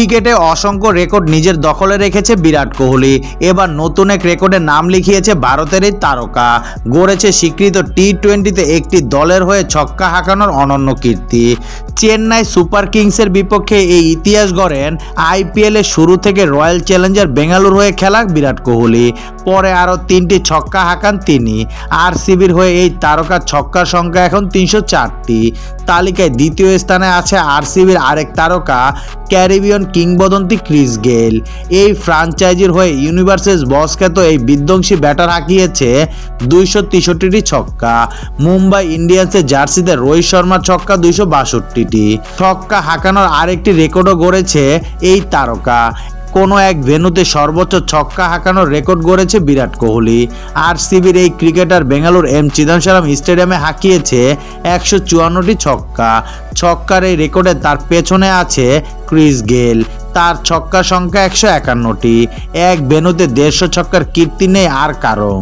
ক্রিকেটে অসংখ্য রেকর্ড নিজের দখলে রেখেছে বিরাট কোহলি। এবার নতুন এক রেকর্ডের নাম লিখিয়েছে ভারতের এই তারকা। গড়েছে স্বীকৃত টি-20তে একটি দলের হয়ে ছক্কা হাঁকানোর অনন্য কীর্তি। চেন্নাই সুপার কিংসের বিপক্ষে এই ইতিহাস গড়েন আইপিএল এর শুরু থেকে রয়্যাল চ্যালেঞ্জার বেঙ্গালুরু হয়ে খেলা বিরাট কোহলি। পরে আরও 3টি ছক্কা হাঁকান তিনি। আরসিবির হয়ে এই তারকার ছক্কার সংখ্যা এখন 304টি। তালিকায় দ্বিতীয় স্থানে আছে আরসিবির আরেক তারকা ক্যারিবিয়ান কিংবদন্তি ক্রিস গেইল। এই ফ্রাঞ্চাইজির হয়ে ইউনিভার্সেস বস খ্যাত এই বিধ্বংসী ব্যাটার হাঁকিয়েছে 263টি ছক্কা। মুম্বাই ইন্ডিয়ান্সের জার্সিতে রোহিত শর্মার ছক্কা 262টি। ছক্কা হাঁকানোর আরেকটি রেকর্ডও গড়েছে এই তারকা। কোনো এক ভেন্যুতে সর্বোচ্চ ছক্কা হাঁকানোর রেকর্ড গড়েছে বিরাট কোহলি। আরসিবির এই ক্রিকেটার বেঙ্গালুরু এম চিদম্বরম স্টেডিয়ামে হাঁকিয়েছে 154টি ছক্কা। ছক্কার এই রেকর্ডে তার পেছনে আছে ক্রিস গেইল। তার ছক্কা সংখ্যা 151টি। এক ভেন্যুতে 150 ছক্কার কীর্তি নেই আর কারো।